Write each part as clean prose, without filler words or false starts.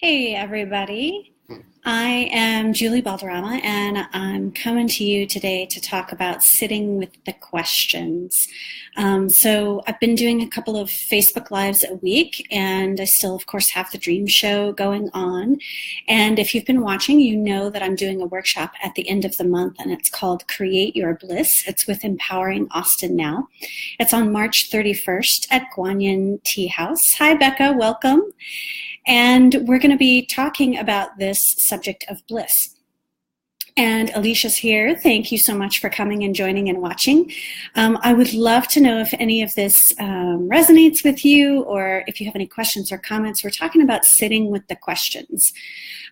Hey, everybody. I am Julie Balderrama, and I'm coming to you today to talk about sitting with the questions. So I've been doing a couple of Facebook Lives a week, and I still, of course, have the Dream Show going on. And if you've been watching, you know that I'm doing a workshop at the end of the month, and it's called Create Your Bliss. It's with Empowering Austin Now. It's on March 31st at Guanyin Tea House. Hi, Becca. Welcome. And we're going to be talking about this subject of bliss. And Alicia's here. Thank you so much for coming and joining and watching. I would love to know if any of this resonates with you, or if you have any questions or comments. We're talking about sitting with the questions.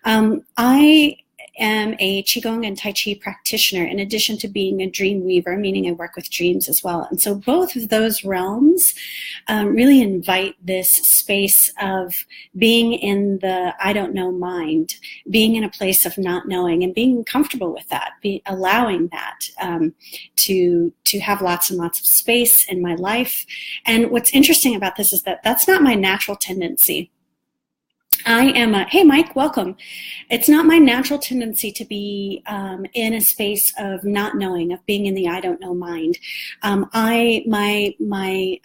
I am a Qigong and Tai Chi practitioner, in addition to being a dream weaver, meaning I work with dreams as well. And so both of those realms really invite this space of being in the I don't know mind, being in a place of not knowing and being comfortable with that, allowing that to have lots and lots of space in my life. And what's interesting about this is that that's not my natural tendency. Hey Mike, welcome. It's not my natural tendency to be in a space of not knowing, of being in the I don't know mind. My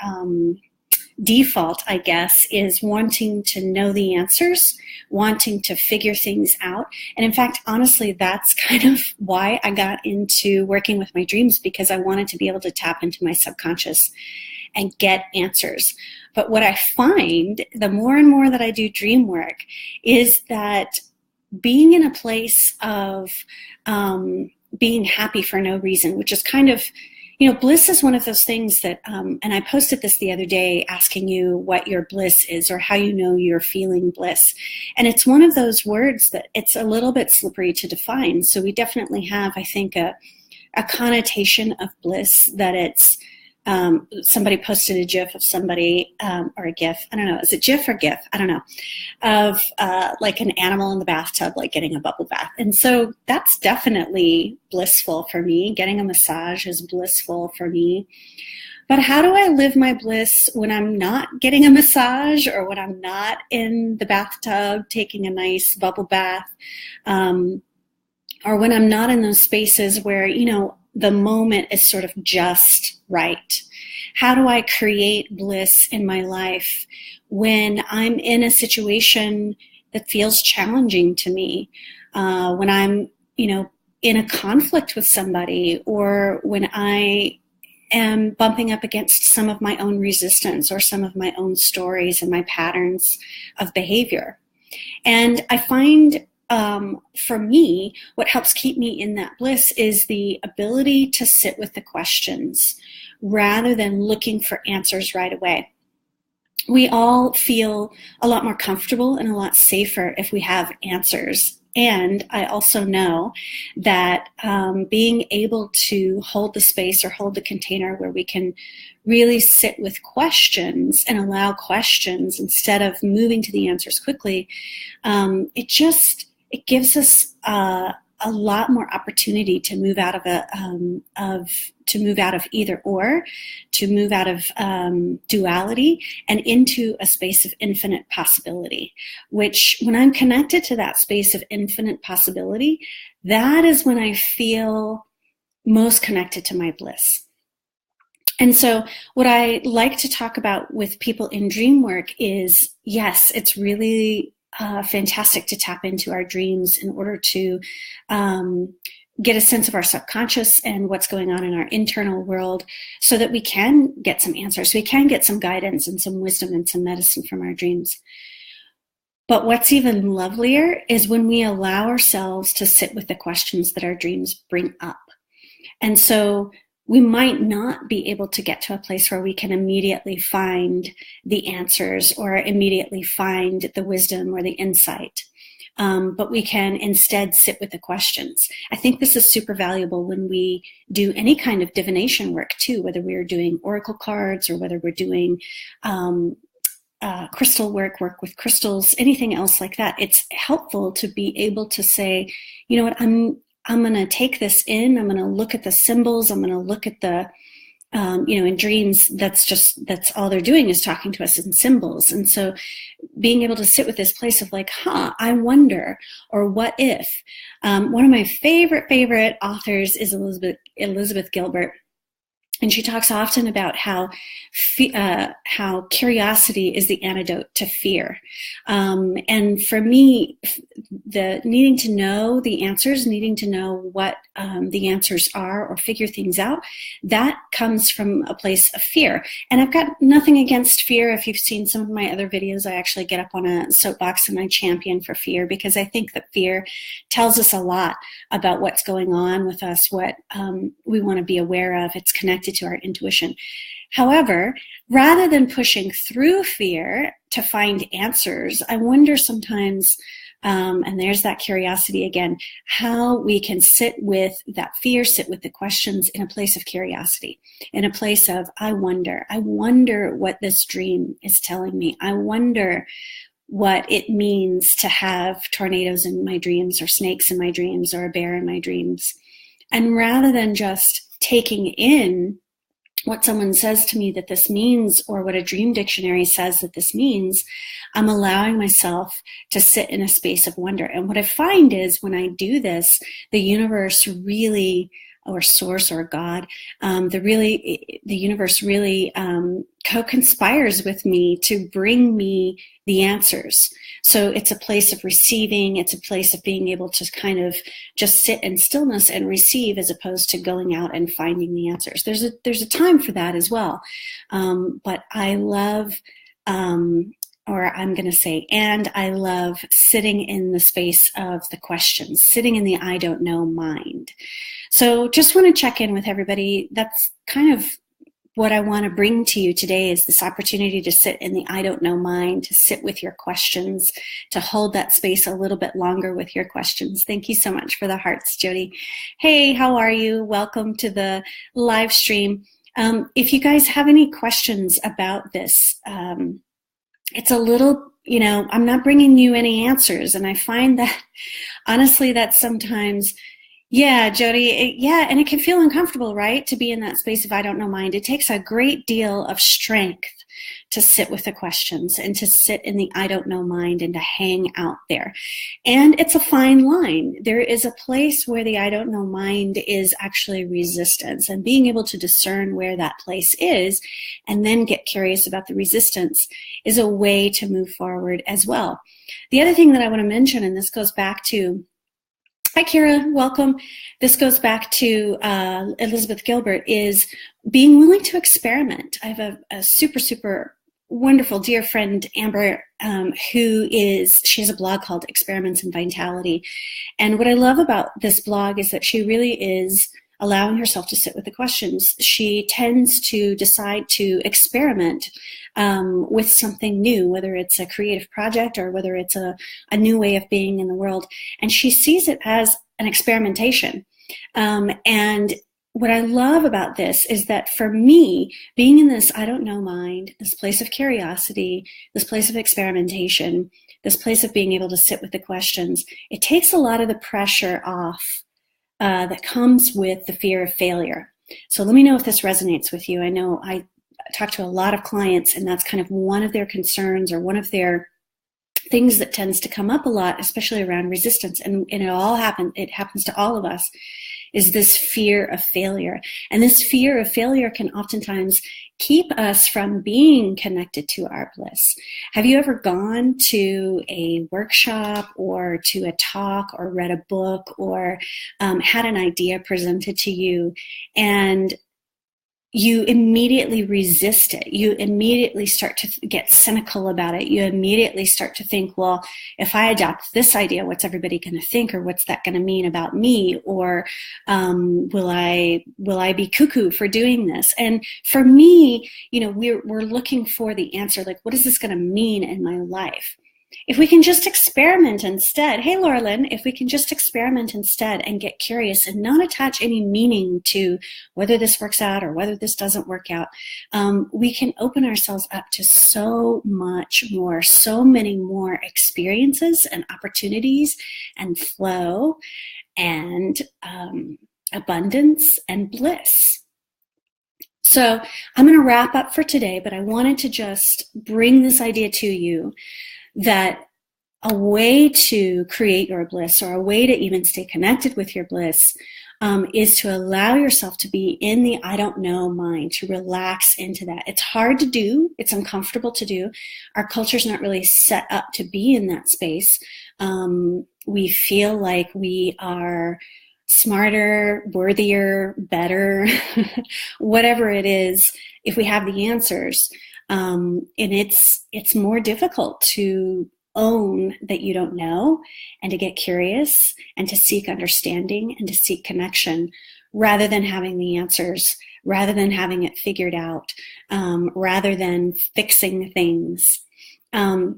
default, I guess, is wanting to know the answers, wanting to figure things out. And in fact, honestly, that's kind of why I got into working with my dreams, because I wanted to be able to tap into my subconscious and get answers. But what I find, the more and more that I do dream work, is that being in a place of being happy for no reason, which is kind of, bliss is one of those things that, and I posted this the other day asking you what your bliss is, or how you know you're feeling bliss. And it's one of those words that it's a little bit slippery to define. So we definitely have, I think, a connotation of bliss that it's, somebody posted a GIF of somebody, or a GIF, I don't know, is it GIF or GIF? I don't know, of like an animal in the bathtub, like getting a bubble bath. And so that's definitely blissful for me. Getting a massage is blissful for me. But how do I live my bliss when I'm not getting a massage, or when I'm not in the bathtub taking a nice bubble bath, or when I'm not in those spaces where, the moment is sort of just right? How do I create bliss in my life when I'm in a situation that feels challenging to me? When I'm, in a conflict with somebody, or when I am bumping up against some of my own resistance, or some of my own stories and my patterns of behavior. And I find, for me, what helps keep me in that bliss is the ability to sit with the questions rather than looking for answers right away. We all feel a lot more comfortable and a lot safer if we have answers. And I also know that being able to hold the space, or hold the container where we can really sit with questions and allow questions instead of moving to the answers quickly, it gives us a lot more opportunity to move out of either or, to move out of duality and into a space of infinite possibility. Which, when I'm connected to that space of infinite possibility, that is when I feel most connected to my bliss. And so what I like to talk about with people in dream work is, yes, it's really fantastic to tap into our dreams in order to get a sense of our subconscious and what's going on in our internal world, so that we can get some answers, we can get some guidance and some wisdom and some medicine from our dreams. But what's even lovelier is when we allow ourselves to sit with the questions that our dreams bring up. And so we might not be able to get to a place where we can immediately find the answers, or immediately find the wisdom or the insight. But we can instead sit with the questions. I think this is super valuable when we do any kind of divination work too, whether we're doing oracle cards, or whether we're doing crystal work with crystals, anything else like that. It's helpful to be able to say, you know what, I'm going to take this in. I'm going to look at the symbols. I'm going to look at the in dreams, that's all they're doing is talking to us in symbols. And so being able to sit with this place of like, I wonder, or what if. One of my favorite authors is Elizabeth Gilbert. And she talks often about how curiosity is the antidote to fear. And for me, the needing to know the answers, needing to know what the answers are or figure things out, that comes from a place of fear. And I've got nothing against fear. If you've seen some of my other videos, I actually get up on a soapbox and I champion for fear, because I think that fear tells us a lot about what's going on with us, what we want to be aware of. It's connected to our intuition. However, rather than pushing through fear to find answers, I wonder sometimes, and there's that curiosity again, how we can sit with that fear, sit with the questions in a place of curiosity, in a place of, I wonder what this dream is telling me. I wonder what it means to have tornadoes in my dreams, or snakes in my dreams, or a bear in my dreams. And rather than just taking in what someone says to me that this means, or what a dream dictionary says that this means, I'm allowing myself to sit in a space of wonder. And what I find is when I do this, the universe really, or source or God, the universe really co-conspires with me to bring me the answers. So it's a place of receiving. It's a place of being able to kind of just sit in stillness and receive, as opposed to going out and finding the answers. There's a time for that as well. But I love, or I'm going to say, and I love sitting in the space of the questions, sitting in the I don't know mind. So just want to check in with everybody. That's kind of what I want to bring to you today, is this opportunity to sit in the I don't know mind, to sit with your questions, to hold that space a little bit longer with your questions. Thank you so much for the hearts, Jody. Hey, how are you? Welcome to the live stream. If you guys have any questions about this, it's a little, I'm not bringing you any answers. And I find that, honestly, that sometimes, yeah, Jody, and it can feel uncomfortable, right? To be in that space of I don't know mind. It takes a great deal of strength to sit with the questions and to sit in the I don't know mind and to hang out there. And it's a fine line. There is a place where the I don't know mind is actually resistance, and being able to discern where that place is and then get curious about the resistance is a way to move forward as well. The other thing that I want to mention, and this goes back to, hi, Kira, welcome. This goes back to Elizabeth Gilbert, is being willing to experiment. I have a super wonderful dear friend, Amber, she has a blog called Experiments in Vitality. And what I love about this blog is that she really is allowing herself to sit with the questions. She tends to decide to experiment with something new, whether it's a creative project or whether it's a new way of being in the world. And she sees it as an experimentation. And what I love about this is that for me, being in this I don't know mind, this place of curiosity, this place of experimentation, this place of being able to sit with the questions, it takes a lot of the pressure off that comes with the fear of failure. So let me know if this resonates with you. I know I talk to a lot of clients, and that's kind of one of their concerns, or one of their things that tends to come up a lot, especially around resistance. And it happens to all of us, is this fear of failure. And this fear of failure can oftentimes keep us from being connected to our bliss. Have you ever gone to a workshop or to a talk or read a book or had an idea presented to you, and you immediately resist it? You immediately start to get cynical about it. You immediately start to think, well, if I adopt this idea, what's everybody going to think, or what's that going to mean about me? Or will I be cuckoo for doing this? And for me, we're looking for the answer, like, what is this going to mean in my life? If we can just experiment instead, hey, Laura Lynn, if we can just experiment instead and get curious and not attach any meaning to whether this works out or whether this doesn't work out, we can open ourselves up to so much more, so many more experiences and opportunities and flow and abundance and bliss. So I'm going to wrap up for today, but I wanted to just bring this idea to you that a way to create your bliss, or a way to even stay connected with your bliss, is to allow yourself to be in the I don't know mind, to relax into that. It's hard to do. It's uncomfortable to do. Our culture's not really set up to be in that space. We feel like we are smarter, worthier, better, whatever it is, if we have the answers. And it's more difficult to own that you don't know, and to get curious, and to seek understanding, and to seek connection, rather than having the answers, rather than having it figured out, rather than fixing things.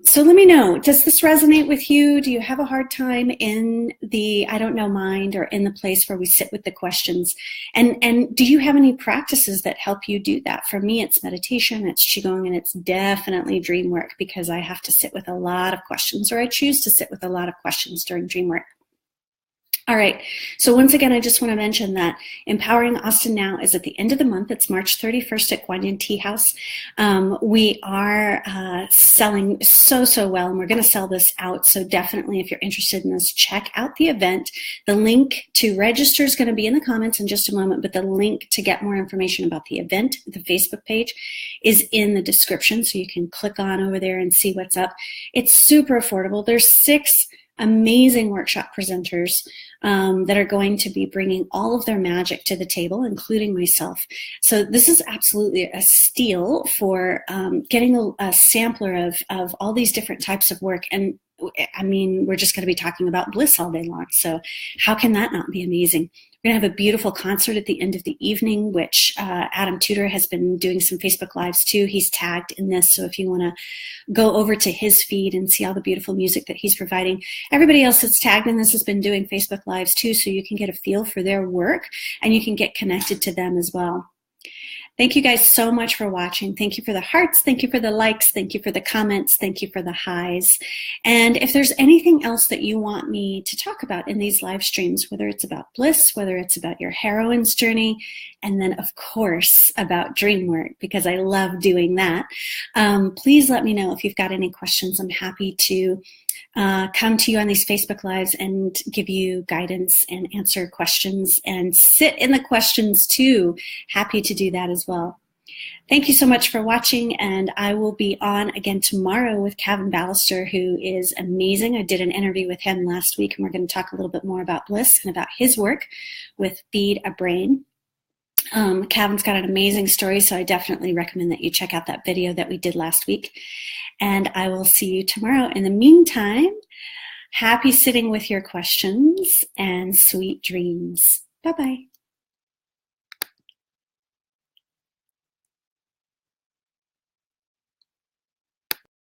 So let me know, does this resonate with you? Do you have a hard time in the I don't know mind, or in the place where we sit with the questions? And do you have any practices that help you do that? For me, it's meditation, it's Qigong, and it's definitely dream work, because I have to sit with a lot of questions, or I choose to sit with a lot of questions during dream work. All right, so once again, I just want to mention that Empowering Austin Now is at the end of the month. It's March 31st at Guanyin Tea House. We are selling so well, and we're going to sell this out. So definitely, if you're interested in this, check out the event. The link to register is going to be in the comments in just a moment, but the link to get more information about the event, the Facebook page, is in the description, so you can click on over there and see what's up. It's super affordable. There's 6 amazing workshop presenters that are going to be bringing all of their magic to the table, including myself. So this is absolutely a steal for getting a sampler of all these different types of work. And I mean, we're just going to be talking about bliss all day long. So how can that not be amazing? We're going to have a beautiful concert at the end of the evening, which Adam Tudor has been doing some Facebook Lives too. He's tagged in this, so if you want to go over to his feed and see all the beautiful music that he's providing. Everybody else that's tagged in this has been doing Facebook Lives too, so you can get a feel for their work, and you can get connected to them as well. Thank you guys so much for watching. Thank you for the hearts. Thank you for the likes. Thank you for the comments. Thank you for the highs. And if there's anything else that you want me to talk about in these live streams, whether it's about bliss, whether it's about your heroine's journey, and then of course about dream work, because I love doing that, please let me know if you've got any questions. I'm happy to come to you on these Facebook Lives and give you guidance and answer questions and sit in the questions too. Happy to do that as well. Thank you so much for watching, and I will be on again tomorrow with Kevin Ballister, who is amazing. I did an interview with him last week, and we're going to talk a little bit more about bliss and about his work with Feed a Brain. Kevin's got an amazing story, so I definitely recommend that you check out that video that we did last week. And I will see you tomorrow. In the meantime, happy sitting with your questions and sweet dreams. Bye-bye.